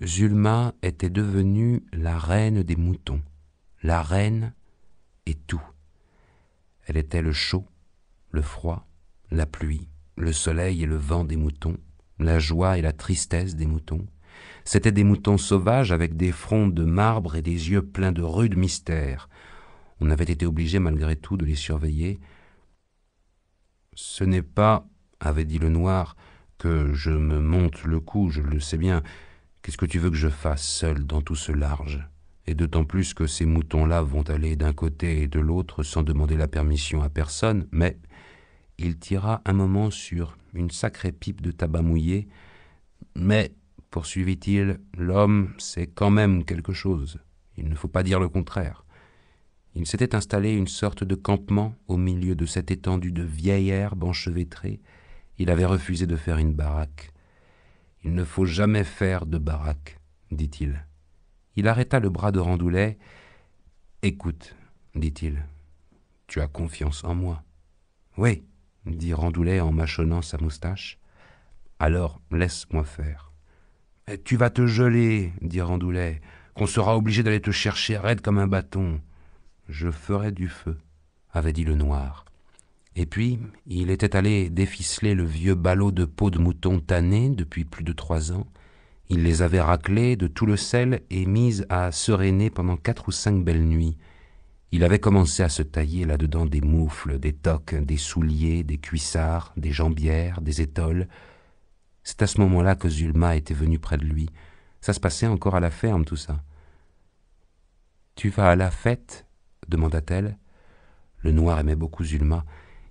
Zulma était devenue la reine des moutons, la reine et tout. Elle était le chaud, le froid, la pluie, le soleil et le vent des moutons, la joie et la tristesse des moutons. C'étaient des moutons sauvages avec des fronts de marbre et des yeux pleins de rudes mystères. On avait été obligé malgré tout de les surveiller. « Ce n'est pas, avait dit le noir, que je me monte le cou, je le sais bien. Qu'est-ce que tu veux que je fasse seul dans tout ce large ? Et d'autant plus que ces moutons-là vont aller d'un côté et de l'autre sans demander la permission à personne, mais il tira un moment sur une sacrée pipe de tabac mouillé. Mais, poursuivit-il, l'homme, c'est quand même quelque chose. Il ne faut pas dire le contraire. Il s'était installé une sorte de campement au milieu de cette étendue de vieille herbe enchevêtrée. Il avait refusé de faire une baraque. « Il ne faut jamais faire de baraque, dit-il. Il arrêta le bras de Randoulet. « Écoute, dit-il, tu as confiance en moi. »« Oui, dit Randoulet en mâchonnant sa moustache. Alors laisse-moi faire. »« Tu vas te geler, dit Randoulet, qu'on sera obligé d'aller te chercher raide comme un bâton. »« Je ferai du feu, avait dit le noir. Et puis, il était allé déficeler le vieux ballot de peau de mouton tanné depuis plus de 3 ans. Il les avait raclés de tout le sel et mises à seréner pendant 4 ou 5 belles nuits. Il avait commencé à se tailler là-dedans des moufles, des toques, des souliers, des cuissards, des jambières, des étoles. C'est à ce moment-là que Zulma était venue près de lui. Ça se passait encore à la ferme, tout ça. « Tu vas à la fête ?» demanda-t-elle. Le noir aimait beaucoup Zulma.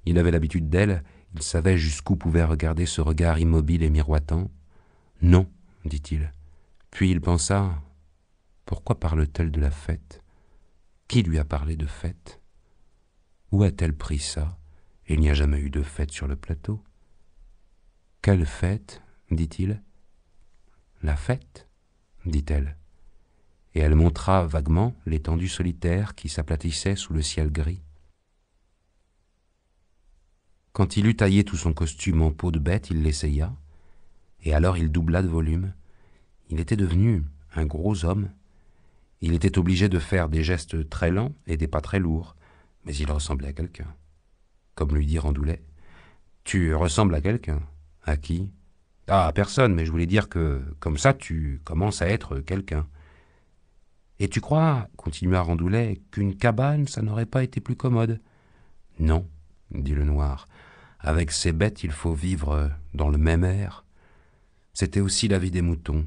Il avait l'habitude d'elle, il savait jusqu'où pouvait regarder ce regard immobile et miroitant. « Non, dit-il. Puis il pensa, pourquoi parle-t-elle de la fête ? Qui lui a parlé de fête ? Où a-t-elle pris ça ? Il n'y a jamais eu de fête sur le plateau. Quelle fête ? dit-il. La fête, dit-elle. Et elle montra vaguement l'étendue solitaire qui s'aplatissait sous le ciel gris. Quand il eut taillé tout son costume en peau de bête, il l'essaya, et alors il doubla de volume. Il était devenu un gros homme. Il était obligé de faire des gestes très lents et des pas très lourds, mais il ressemblait à quelqu'un. Comme lui dit Randoulet, « Tu ressembles à quelqu'un. À qui ? Ah, à personne, mais je voulais dire que, comme ça, tu commences à être quelqu'un. » « Et tu crois, continua Randoulet, qu'une cabane, ça n'aurait pas été plus commode ? » ?»« Non, dit le noir. Avec ces bêtes, il faut vivre dans le même air. C'était aussi la vie des moutons.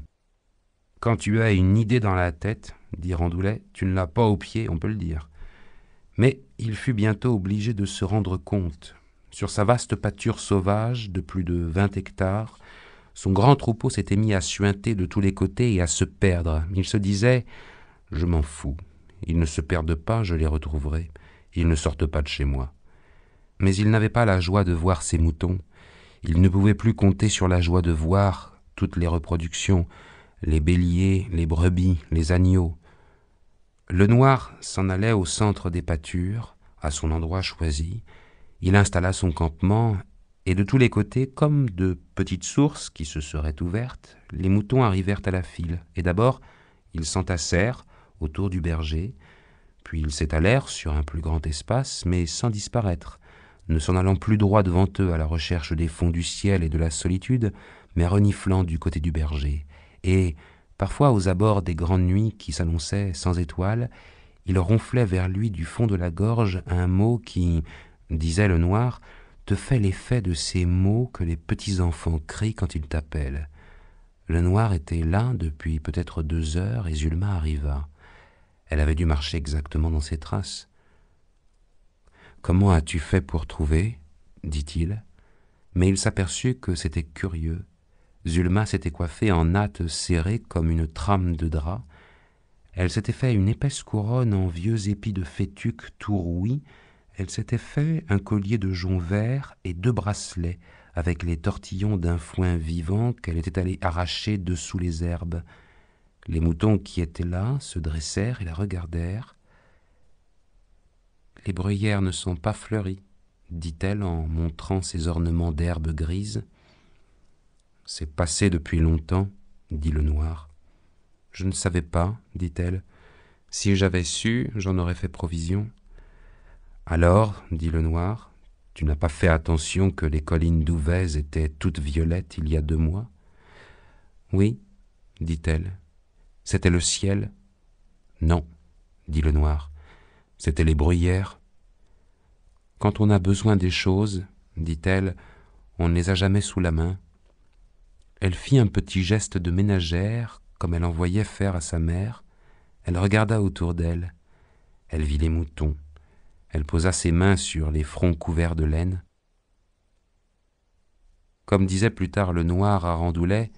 Quand tu as une idée dans la tête, dit Randoulet, tu ne l'as pas au pied, on peut le dire. Mais il fut bientôt obligé de se rendre compte. Sur sa vaste pâture sauvage de plus de 20 hectares, son grand troupeau s'était mis à suinter de tous les côtés et à se perdre. Il se disait « Je m'en fous. Ils ne se perdent pas, je les retrouverai. Ils ne sortent pas de chez moi. » Mais il n'avait pas la joie de voir ses moutons. Il ne pouvait plus compter sur la joie de voir toutes les reproductions, les béliers, les brebis, les agneaux. Le noir s'en allait au centre des pâtures, à son endroit choisi. Il installa son campement, et de tous les côtés, comme de petites sources qui se seraient ouvertes, les moutons arrivèrent à la file. Et d'abord, ils s'entassèrent autour du berger, puis ils s'étalèrent sur un plus grand espace, mais sans disparaître, ne s'en allant plus droit devant eux à la recherche des fonds du ciel et de la solitude, mais reniflant du côté du berger. Et, parfois aux abords des grandes nuits qui s'annonçaient sans étoiles, il ronflait vers lui du fond de la gorge un mot qui, disait le noir, te fait l'effet de ces mots que les petits enfants crient quand ils t'appellent. Le noir était là depuis peut-être 2 heures et Zulma arriva. Elle avait dû marcher exactement dans ses traces. « Comment as-tu fait pour trouver ?» dit-il. Mais il s'aperçut que c'était curieux. Zulma s'était coiffée en natte serrée comme une trame de drap. Elle s'était fait une épaisse couronne en vieux épis de fétuque tout rouis. Elle s'était fait un collier de jonc vert et 2 bracelets avec les tortillons d'un foin vivant qu'elle était allée arracher dessous les herbes. Les moutons qui étaient là se dressèrent et la regardèrent. « Les bruyères ne sont pas fleuries, » dit-elle en montrant ses ornements d'herbe grise. « C'est passé depuis longtemps, » dit le noir. Je ne savais pas, dit-elle. Si j'avais su, j'en aurais fait provision. Alors, dit le noir, tu n'as pas fait attention que les collines d'Ouvèze étaient toutes violettes il y a 2 mois? Oui, dit-elle. C'était le ciel? Non, dit le noir. C'était les bruyères. Quand on a besoin des choses, dit-elle, on ne les a jamais sous la main. Elle fit un petit geste de ménagère, comme elle en voyait faire à sa mère. Elle regarda autour d'elle. Elle vit les moutons. Elle posa ses mains sur les fronts couverts de laine. Comme disait plus tard le noir à Randoulet,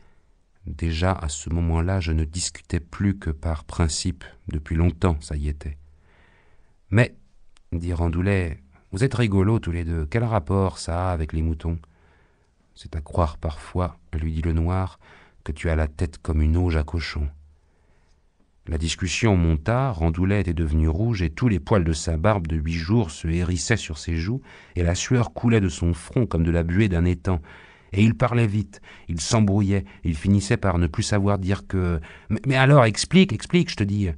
déjà à ce moment-là, je ne discutais plus que par principe, depuis longtemps, ça y était. Mais, dit Randoulet, vous êtes rigolos tous les deux, quel rapport ça a avec les moutons? C'est à croire parfois, lui dit le noir, que tu as la tête comme une auge à cochon. La discussion monta, Randoulet était devenu rouge et tous les poils de sa barbe de 8 jours se hérissaient sur ses joues et la sueur coulait de son front comme de la buée d'un étang. Et il parlait vite, il s'embrouillait, il finissait par ne plus savoir dire que « Mais alors, explique, je te dis !»«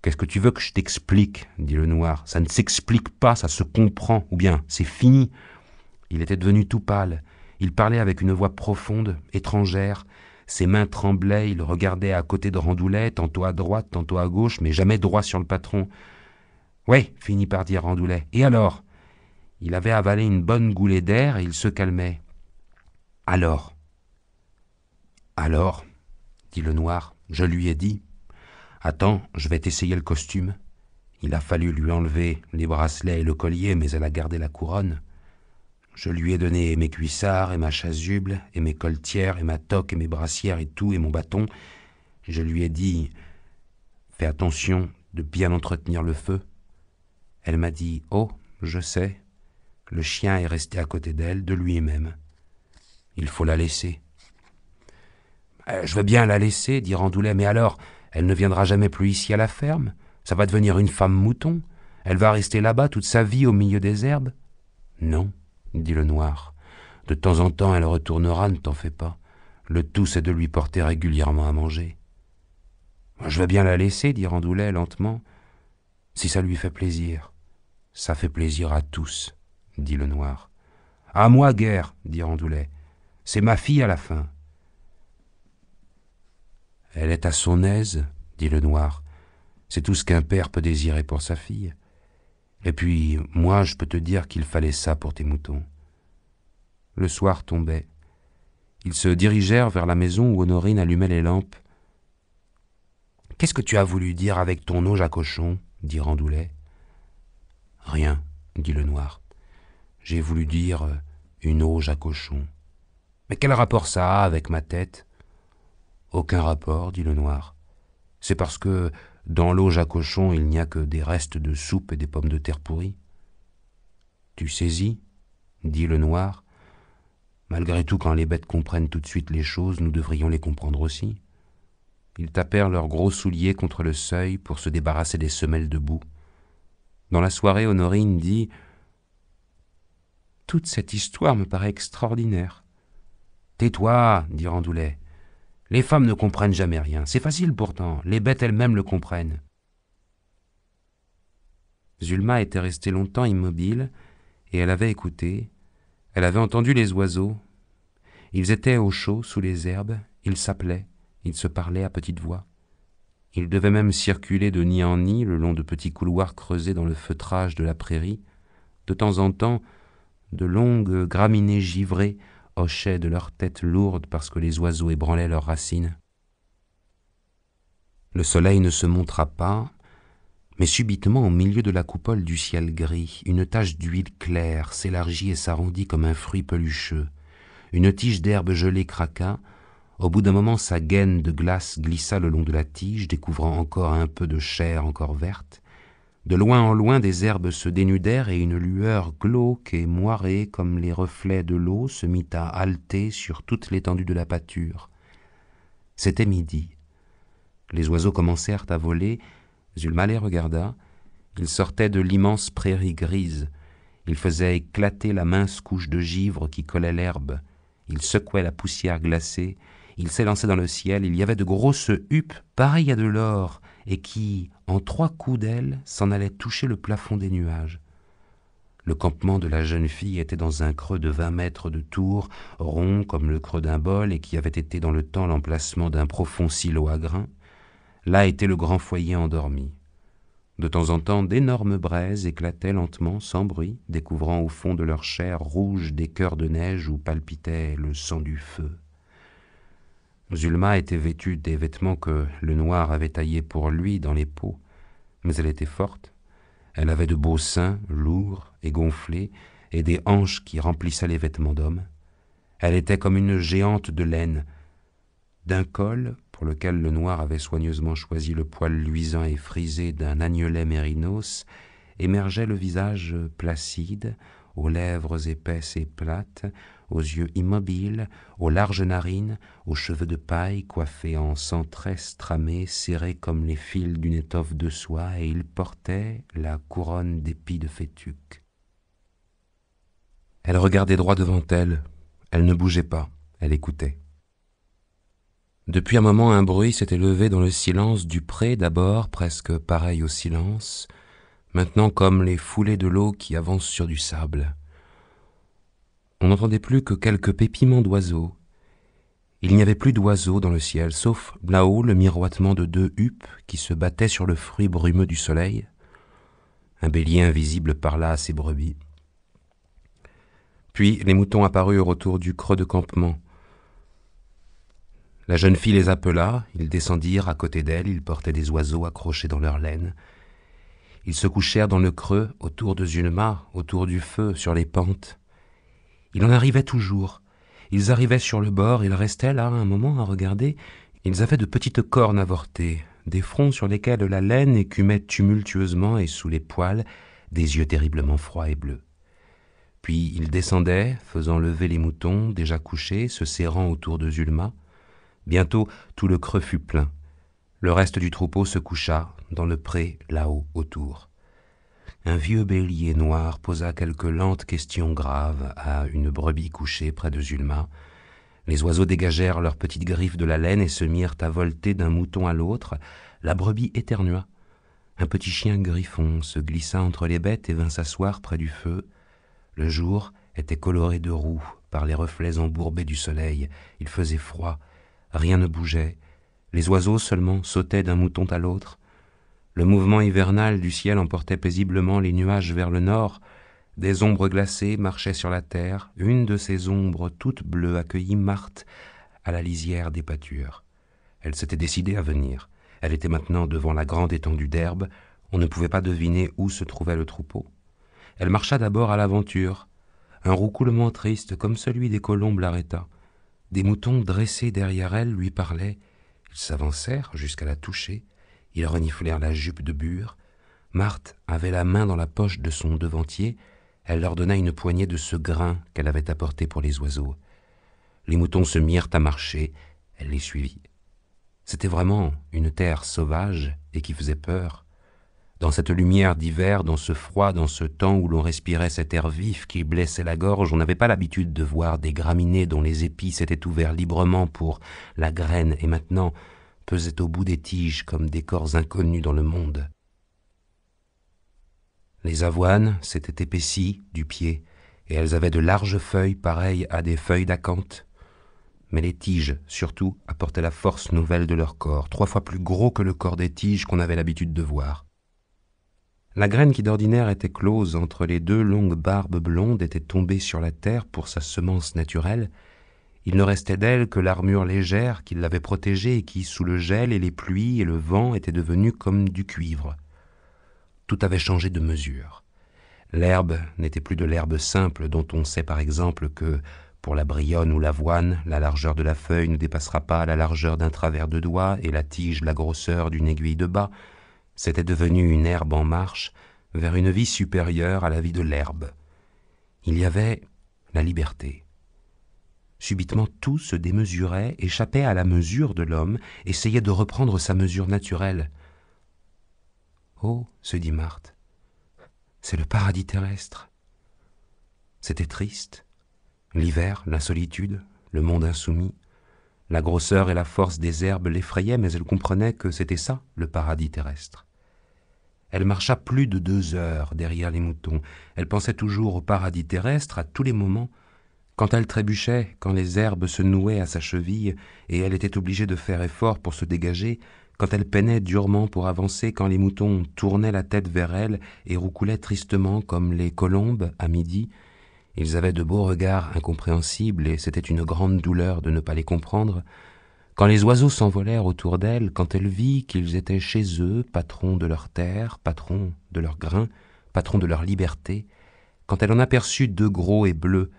Qu'est-ce que tu veux que je t'explique ?» dit le noir. « Ça ne s'explique pas, ça se comprend, ou bien c'est fini. » Il était devenu tout pâle, il parlait avec une voix profonde, étrangère. Ses mains tremblaient, il regardait à côté de Randoulet, tantôt à droite, tantôt à gauche, mais jamais droit sur le patron. « Oui, finit par dire Randoulet. Et alors ?» Il avait avalé une bonne goulée d'air et il se calmait. « Alors ?» « Alors, dit le noir, je lui ai dit. Attends, je vais t'essayer le costume. Il a fallu lui enlever les bracelets et le collier, mais elle a gardé la couronne. Je lui ai donné mes cuissards et ma chasuble, et mes coltières, et ma toque, et mes brassières, et tout, et mon bâton. Je lui ai dit, fais attention de bien entretenir le feu. Elle m'a dit, oh, je sais. Le chien est resté à côté d'elle, de lui-même. Il faut la laisser. Je veux bien la laisser, dit Randoulet, mais alors, elle ne viendra jamais plus ici à la ferme. Ça va devenir une femme mouton. Elle va rester là-bas toute sa vie au milieu des herbes. Non, dit le noir. De temps en temps, elle retournera, ne t'en fais pas. Le tout, c'est de lui porter régulièrement à manger. Je veux bien la laisser, dit Randoulet lentement, si ça lui fait plaisir. Ça fait plaisir à tous, dit le noir. À moi, guère, dit Randoulet. C'est ma fille à la fin. Elle est à son aise, dit le noir. C'est tout ce qu'un père peut désirer pour sa fille. Et puis, moi, je peux te dire qu'il fallait ça pour tes moutons. Le soir tombait. Ils se dirigèrent vers la maison où Honorine allumait les lampes. « Qu'est-ce que tu as voulu dire avec ton auge à cochon ?» dit Randoulet. « Rien, » dit le noir. « J'ai voulu dire une auge à cochon. Mais quel rapport ça a avec ma tête ?» Aucun rapport, dit le noir. C'est parce que dans l'auge à cochon, il n'y a que des restes de soupe et des pommes de terre pourries. Tu saisis, dit le noir. Malgré tout, quand les bêtes comprennent tout de suite les choses, nous devrions les comprendre aussi. Ils tapèrent leurs gros souliers contre le seuil pour se débarrasser des semelles de boue. Dans la soirée, Honorine dit « Toute cette histoire me paraît extraordinaire. »« Tais-toi, dit Randoulet. Les femmes ne comprennent jamais rien. C'est facile pourtant. Les bêtes elles-mêmes le comprennent. » Zulma était restée longtemps immobile et elle avait écouté. Elle avait entendu les oiseaux. Ils étaient au chaud sous les herbes. Ils s'appelaient. Ils se parlaient à petite voix. Ils devaient même circuler de nid en nid le long de petits couloirs creusés dans le feutrage de la prairie. De temps en temps, de longues graminées givrées hochaient de leurs têtes lourdes parce que les oiseaux ébranlaient leurs racines. Le soleil ne se montra pas, mais subitement, au milieu de la coupole du ciel gris, une tache d'huile claire s'élargit et s'arrondit comme un fruit pelucheux. Une tige d'herbe gelée craqua. Au bout d'un moment, sa gaine de glace glissa le long de la tige, découvrant encore un peu de chair encore verte. De loin en loin, des herbes se dénudèrent et une lueur glauque et moirée comme les reflets de l'eau se mit à halter sur toute l'étendue de la pâture. C'était midi. Les oiseaux commencèrent à voler. Zulma les regarda. Ils sortaient de l'immense prairie grise. Ils faisaient éclater la mince couche de givre qui collait l'herbe. Ils secouaient la poussière glacée. Il s'élançait dans le ciel, il y avait de grosses huppes pareilles à de l'or, et qui, en 3 coups d'aile, s'en allaient toucher le plafond des nuages. Le campement de la jeune fille était dans un creux de 20 mètres de tour, rond comme le creux d'un bol et qui avait été dans le temps l'emplacement d'un profond silo à grains. Là était le grand foyer endormi. De temps en temps, d'énormes braises éclataient lentement, sans bruit, découvrant au fond de leur chair rouge des cœurs de neige où palpitait le sang du feu. Zulma était vêtue des vêtements que le noir avait taillés pour lui dans les peaux, mais elle était forte. Elle avait de beaux seins, lourds et gonflés, et des hanches qui remplissaient les vêtements d'homme. Elle était comme une géante de laine. D'un col, pour lequel le noir avait soigneusement choisi le poil luisant et frisé d'un agnelet mérinos, émergeait le visage placide, aux lèvres épaisses et plates, aux yeux immobiles, aux larges narines, aux cheveux de paille coiffés en centresses tramées, serrés comme les fils d'une étoffe de soie, et il portait la couronne d'épis de fétuc. Elle regardait droit devant elle, elle ne bougeait pas, elle écoutait. Depuis un moment, un bruit s'était levé dans le silence du pré d'abord, presque pareil au silence, maintenant comme les foulées de l'eau qui avancent sur du sable. On n'entendait plus que quelques pépiments d'oiseaux. Il n'y avait plus d'oiseaux dans le ciel, sauf là-haut le miroitement de 2 huppes qui se battaient sur le fruit brumeux du soleil. Un bélier invisible parla à ses brebis. Puis les moutons apparurent autour du creux de campement. La jeune fille les appela, ils descendirent à côté d'elle, ils portaient des oiseaux accrochés dans leur laine. Ils se couchèrent dans le creux, autour de Zulma, autour du feu, sur les pentes. Il en arrivait toujours. Ils arrivaient sur le bord, ils restaient là un moment à regarder. Ils avaient de petites cornes avortées, des fronts sur lesquels la laine écumait tumultueusement et sous les poils, des yeux terriblement froids et bleus. Puis ils descendaient, faisant lever les moutons, déjà couchés, se serrant autour de Zulma. Bientôt, tout le creux fut plein. Le reste du troupeau se coucha, dans le pré, là-haut, autour. Un vieux bélier noir posa quelques lentes questions graves à une brebis couchée près de Zulma. Les oiseaux dégagèrent leurs petites griffes de la laine et se mirent à volter d'un mouton à l'autre. La brebis éternua. Un petit chien griffon se glissa entre les bêtes et vint s'asseoir près du feu. Le jour était coloré de roux par les reflets embourbés du soleil. Il faisait froid, rien ne bougeait. Les oiseaux seulement sautaient d'un mouton à l'autre. Le mouvement hivernal du ciel emportait paisiblement les nuages vers le nord. Des ombres glacées marchaient sur la terre. Une de ces ombres toutes bleues accueillit Marthe à la lisière des pâtures. Elle s'était décidée à venir. Elle était maintenant devant la grande étendue d'herbe. On ne pouvait pas deviner où se trouvait le troupeau. Elle marcha d'abord à l'aventure. Un roucoulement triste, comme celui des colombes, l'arrêta. Des moutons dressés derrière elle lui parlaient. Ils s'avancèrent jusqu'à la toucher. Ils reniflèrent la jupe de bure. Marthe avait la main dans la poche de son devantier. Elle leur donna une poignée de ce grain qu'elle avait apporté pour les oiseaux. Les moutons se mirent à marcher. Elle les suivit. C'était vraiment une terre sauvage et qui faisait peur. Dans cette lumière d'hiver, dans ce froid, dans ce temps où l'on respirait cet air vif qui blessait la gorge, on n'avait pas l'habitude de voir des graminées dont les épis s'étaient ouverts librement pour la graine et maintenant pesaient au bout des tiges comme des corps inconnus dans le monde. Les avoines s'étaient épaissies du pied et elles avaient de larges feuilles pareilles à des feuilles d'acanthe. Mais les tiges, surtout, apportaient la force nouvelle de leur corps, 3 fois plus gros que le corps des tiges qu'on avait l'habitude de voir. La graine qui d'ordinaire était close entre les 2 longues barbes blondes était tombée sur la terre pour sa semence naturelle. Il ne restait d'elle que l'armure légère qui l'avait protégée et qui, sous le gel et les pluies et le vent, était devenue comme du cuivre. Tout avait changé de mesure. L'herbe n'était plus de l'herbe simple dont on sait par exemple que, pour la brionne ou l'avoine, la largeur de la feuille ne dépassera pas la largeur d'un travers de doigt et la tige la grosseur d'une aiguille de bas. C'était devenu une herbe en marche vers une vie supérieure à la vie de l'herbe. Il y avait la liberté. Subitement tout se démesurait, échappait à la mesure de l'homme, essayait de reprendre sa mesure naturelle. « Oh, se dit Marthe, c'est le paradis terrestre. » C'était triste, l'hiver, la solitude, le monde insoumis. La grosseur et la force des herbes l'effrayaient, mais elle comprenait que c'était ça, le paradis terrestre. Elle marcha plus de 2 heures derrière les moutons. Elle pensait toujours au paradis terrestre à tous les moments, quand elle trébuchait, quand les herbes se nouaient à sa cheville, et elle était obligée de faire effort pour se dégager, quand elle peinait durement pour avancer, quand les moutons tournaient la tête vers elle et roucoulaient tristement comme les colombes à midi. Ils avaient de beaux regards incompréhensibles, et c'était une grande douleur de ne pas les comprendre. Quand les oiseaux s'envolèrent autour d'elle, quand elle vit qu'ils étaient chez eux, patrons de leur terre, patrons de leur grain, patrons de leur liberté, quand elle en aperçut 2 gros et bleus,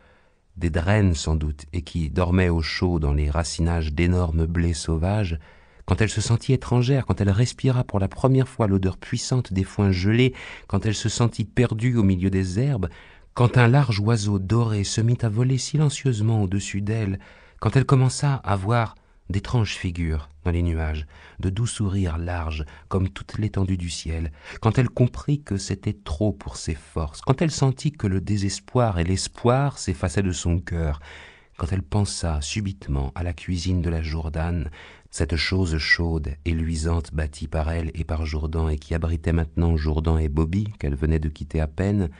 des draines sans doute, et qui dormaient au chaud dans les racinages d'énormes blés sauvages, quand elle se sentit étrangère, quand elle respira pour la première fois l'odeur puissante des foins gelés, quand elle se sentit perdue au milieu des herbes, quand un large oiseau doré se mit à voler silencieusement au-dessus d'elle, quand elle commença à voir d'étranges figures dans les nuages, de doux sourires larges comme toute l'étendue du ciel, quand elle comprit que c'était trop pour ses forces, quand elle sentit que le désespoir et l'espoir s'effaçaient de son cœur, quand elle pensa subitement à la cuisine de la Jourdain, cette chose chaude et luisante bâtie par elle et par Jourdan et qui abritait maintenant Jourdan et Bobby qu'elle venait de quitter à peine,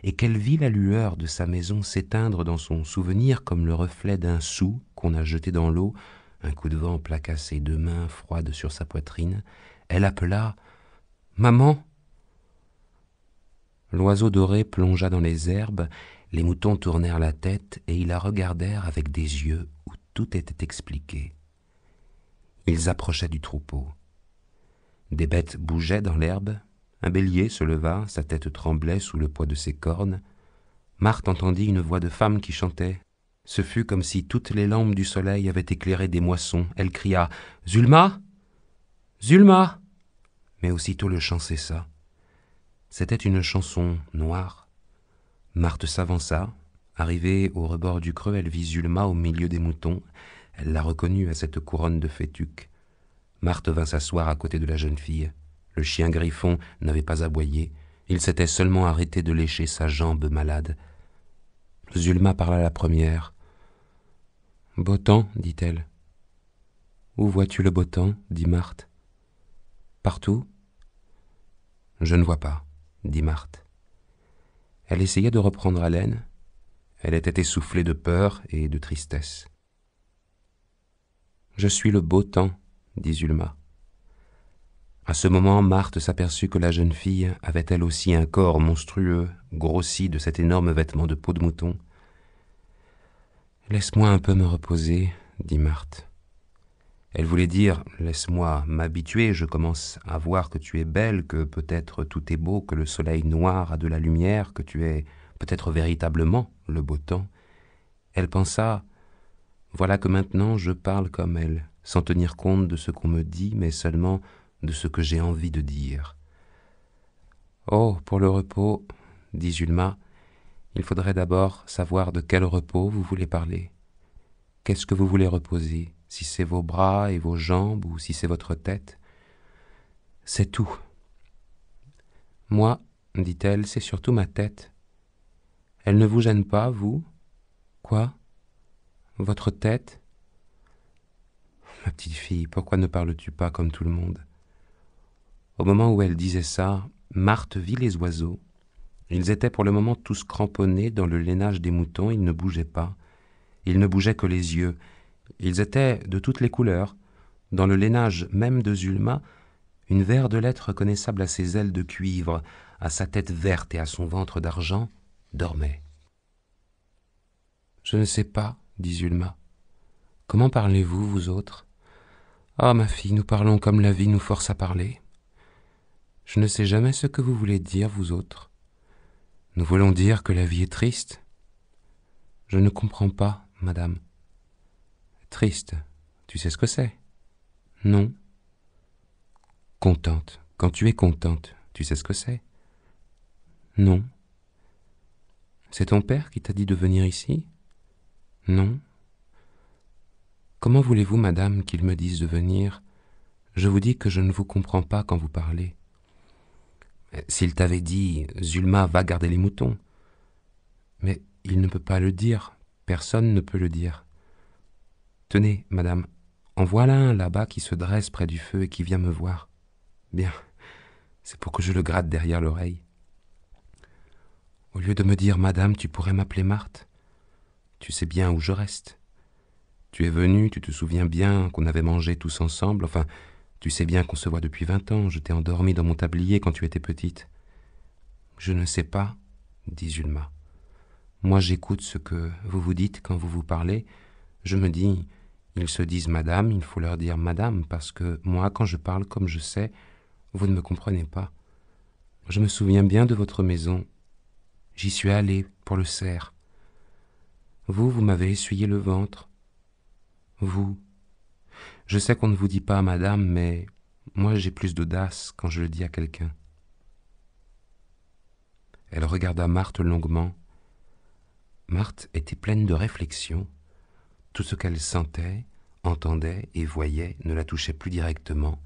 et qu'elle vit la lueur de sa maison s'éteindre dans son souvenir comme le reflet d'un sou qu'on a jeté dans l'eau, un coup de vent plaqua ses 2 mains froides sur sa poitrine, elle appela « Maman !» L'oiseau doré plongea dans les herbes, les moutons tournèrent la tête et ils la regardèrent avec des yeux où tout était expliqué. Ils approchaient du troupeau. Des bêtes bougeaient dans l'herbe, un bélier se leva, sa tête tremblait sous le poids de ses cornes. Marthe entendit une voix de femme qui chantait. Ce fut comme si toutes les lampes du soleil avaient éclairé des moissons. Elle cria « Zulma ! Zulma !» Mais aussitôt le chant cessa. C'était une chanson noire. Marthe s'avança. Arrivée au rebord du creux, elle vit Zulma au milieu des moutons. Elle la reconnut à cette couronne de fétuque. Marthe vint s'asseoir à côté de la jeune fille. Le chien griffon n'avait pas aboyé. Il s'était seulement arrêté de lécher sa jambe malade. Zulma parla la première. « Beau temps, dit-elle. »« Où vois-tu le beau temps ?» dit Marthe. « Partout. »« Je ne vois pas, » dit Marthe. Elle essayait de reprendre haleine. Elle était essoufflée de peur et de tristesse. « Je suis le beau temps, » dit Zulma. À ce moment, Marthe s'aperçut que la jeune fille avait elle aussi un corps monstrueux, grossi de cet énorme vêtement de peau de mouton. « Laisse-moi un peu me reposer, » dit Marthe. Elle voulait dire « Laisse-moi m'habituer, je commence à voir que tu es belle, que peut-être tout est beau, que le soleil noir a de la lumière, que tu es peut-être véritablement le beau temps. » Elle pensa « Voilà que maintenant je parle comme elle, sans tenir compte de ce qu'on me dit, mais seulement de ce que j'ai envie de dire. »« Oh, pour le repos, » dit Zulma, « il faudrait d'abord savoir de quel repos vous voulez parler. Qu'est-ce que vous voulez reposer, si c'est vos bras et vos jambes ou si c'est votre tête ? C'est tout. » « Moi, dit-elle, c'est surtout ma tête. Elle ne vous gêne pas, vous ? Quoi ? Votre tête ? Ma petite fille, pourquoi ne parles-tu pas comme tout le monde ? Au moment où elle disait ça, Marthe vit les oiseaux. Ils étaient pour le moment tous cramponnés dans le lainage des moutons, ils ne bougeaient pas. Ils ne bougeaient que les yeux. Ils étaient de toutes les couleurs. Dans le lainage même de Zulma, une verdelette reconnaissable à ses ailes de cuivre, à sa tête verte et à son ventre d'argent, dormait. « Je ne sais pas, » dit Zulma. « Comment parlez-vous, vous autres ? Ah, ma fille, nous parlons comme la vie nous force à parler. Je ne sais jamais ce que vous voulez dire, vous autres. Nous voulons dire que la vie est triste. Je ne comprends pas, madame. Triste, tu sais ce que c'est ? Non. Contente, quand tu es contente, tu sais ce que c'est ? Non. C'est ton père qui t'a dit de venir ici ? Non. Comment voulez-vous, madame, qu'il me dise de venir ? Je vous dis que je ne vous comprends pas quand vous parlez. S'il t'avait dit « Zulma, va garder les moutons », mais il ne peut pas le dire, personne ne peut le dire. Tenez, madame, En voilà un là-bas qui se dresse près du feu et qui vient me voir. Bien, c'est pour que je le gratte derrière l'oreille. Au lieu de me dire « Madame, tu pourrais m'appeler Marthe ?» Tu sais bien où je reste. Tu es venue, tu te souviens bien qu'on avait mangé tous ensemble, enfin, tu sais bien qu'on se voit depuis 20 ans, je t'ai endormi dans mon tablier quand tu étais petite. Je ne sais pas, dit Zulma. Moi j'écoute ce que vous vous dites quand vous vous parlez. Je me dis, ils se disent madame, il faut leur dire madame, parce que moi, quand je parle comme je sais, vous ne me comprenez pas. Je me souviens bien de votre maison. J'y suis allé pour le cerf. Vous m'avez essuyé le ventre. Vous. Je sais qu'on ne vous dit pas madame, mais moi j'ai plus d'audace quand je le dis à quelqu'un. Elle regarda Marthe longuement. Marthe était pleine de réflexion. Tout ce qu'elle sentait, entendait et voyait ne la touchait plus directement,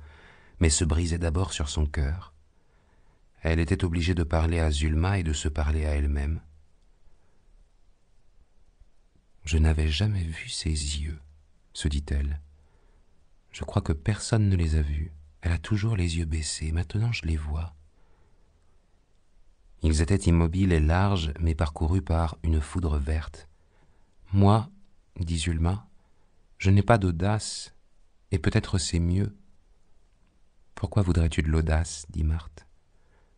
mais se brisait d'abord sur son cœur. Elle était obligée de parler à Zulma et de se parler à elle-même. « Je n'avais jamais vu ses yeux, » se dit-elle. « Je crois que personne ne les a vus. Elle a toujours les yeux baissés. Maintenant je les vois. » Ils étaient immobiles et larges, mais parcourus par une foudre verte. « Moi, dit Zulma, je n'ai pas d'audace, et peut-être c'est mieux. »« Pourquoi voudrais-tu de l'audace ?» dit Marthe.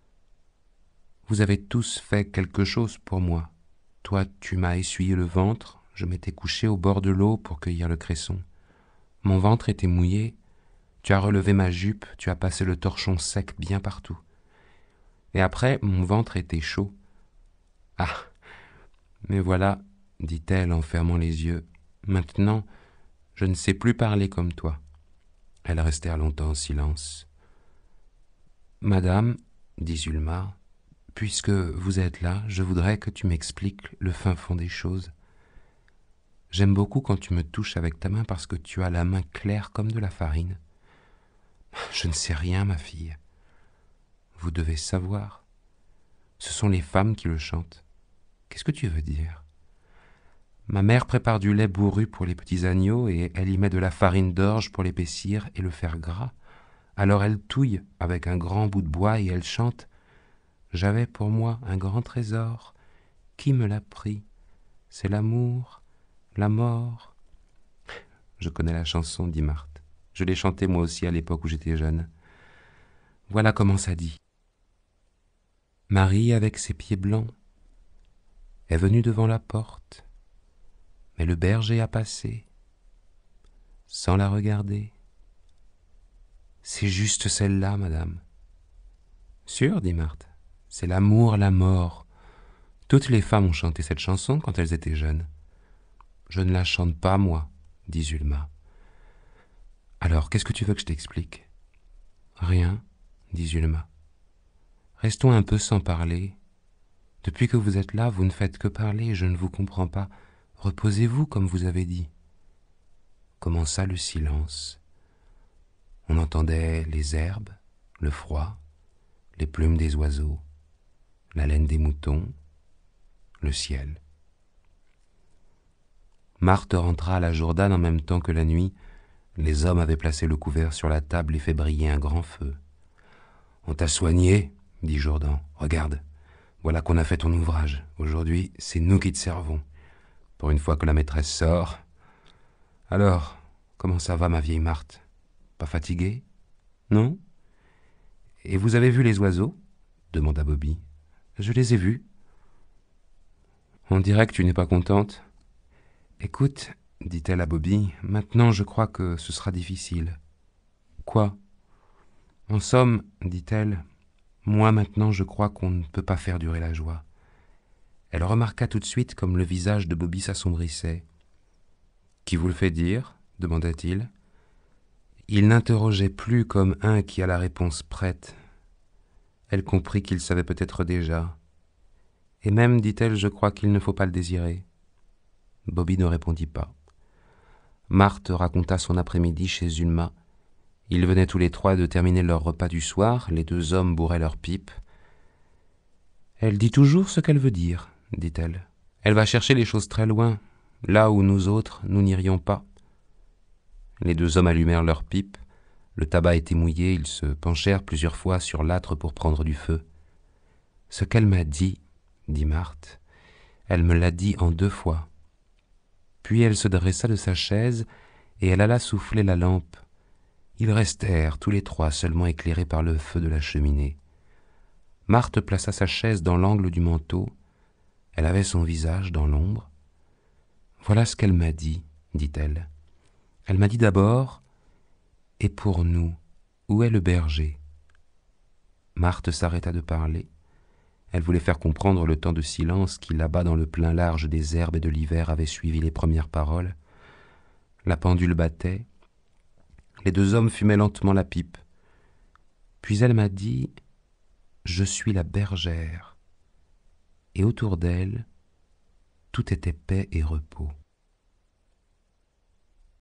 « Vous avez tous fait quelque chose pour moi. Toi, tu m'as essuyé le ventre, je m'étais couché au bord de l'eau pour cueillir le cresson. Mon ventre était mouillé, tu as relevé ma jupe, tu as passé le torchon sec bien partout. Et après, mon ventre était chaud. Ah, mais voilà, dit-elle en fermant les yeux, maintenant, je ne sais plus parler comme toi. » Elles restèrent longtemps en silence. « Madame, dit Zulma, puisque vous êtes là, je voudrais que tu m'expliques le fin fond des choses. J'aime beaucoup quand tu me touches avec ta main parce que tu as la main claire comme de la farine. Je ne sais rien, ma fille. Vous devez savoir. Ce sont les femmes qui le chantent. Qu'est-ce que tu veux dire ? Ma mère prépare du lait bourru pour les petits agneaux et elle y met de la farine d'orge pour l'épaissir et le faire gras. Alors elle touille avec un grand bout de bois et elle chante. J'avais pour moi un grand trésor. Qui me l'a pris ? C'est l'amour, la mort. Je connais la chanson, dit Marthe. Je l'ai chantée moi aussi à l'époque où j'étais jeune. Voilà comment ça dit. Marie, avec ses pieds blancs, est venue devant la porte, mais le berger a passé, sans la regarder. C'est juste celle-là, madame. Sûr, dit Marthe, c'est l'amour, la mort. Toutes les femmes ont chanté cette chanson quand elles étaient jeunes. Je ne la chante pas, moi, dit Zulma. Alors, qu'est-ce que tu veux que je t'explique ? Rien, dit Zulma. Restons un peu sans parler. Depuis que vous êtes là, vous ne faites que parler, je ne vous comprends pas. Reposez-vous, comme vous avez dit. Commença le silence. On entendait les herbes, le froid, les plumes des oiseaux, la laine des moutons, le ciel. Marthe rentra à la Jourdain en même temps que la nuit. Les hommes avaient placé le couvert sur la table et fait briller un grand feu. « On t'a soigné, dit Jourdan. Regarde, voilà qu'on a fait ton ouvrage. Aujourd'hui, c'est nous qui te servons. Pour une fois que la maîtresse sort. Alors, comment ça va, ma vieille Marthe ? Pas fatiguée ? Non ? Et vous avez vu les oiseaux ? Demanda Bobby. Je les ai vus. On dirait que tu n'es pas contente. Écoute, dit-elle à Bobby, maintenant je crois que ce sera difficile. Quoi ? En somme, dit-elle, moi maintenant je crois qu'on ne peut pas faire durer la joie. Elle remarqua tout de suite comme le visage de Bobby s'assombrissait. « Qui vous le fait dire ?» demanda-t-il. Il n'interrogeait plus comme un qui a la réponse prête. Elle comprit qu'il savait peut-être déjà. Et même, dit-elle, je crois qu'il ne faut pas le désirer. Bobby ne répondit pas. Marthe raconta son après-midi chez Zulma. Ils venaient tous les trois de terminer leur repas du soir, les deux hommes bourraient leurs pipes. « Elle dit toujours ce qu'elle veut dire, dit-elle. Elle va chercher les choses très loin, là où nous autres, nous n'irions pas. Les deux hommes allumèrent leurs pipes. Le tabac était mouillé, ils se penchèrent plusieurs fois sur l'âtre pour prendre du feu. « Ce qu'elle m'a dit, dit Marthe, elle me l'a dit en 2 fois. » Puis elle se dressa de sa chaise et elle alla souffler la lampe. Ils restèrent tous les 3 seulement éclairés par le feu de la cheminée. Marthe plaça sa chaise dans l'angle du manteau. Elle avait son visage dans l'ombre. « Voilà ce qu'elle m'a dit, dit-elle. Elle m'a dit d'abord, « Et pour nous, où est le berger ?» Marthe s'arrêta de parler. Elle voulait faire comprendre le temps de silence qui, là-bas dans le plein large des herbes et de l'hiver, avait suivi les premières paroles. La pendule battait. Les 2 hommes fumaient lentement la pipe. Puis elle m'a dit « Je suis la bergère ». Et autour d'elle, tout était paix et repos.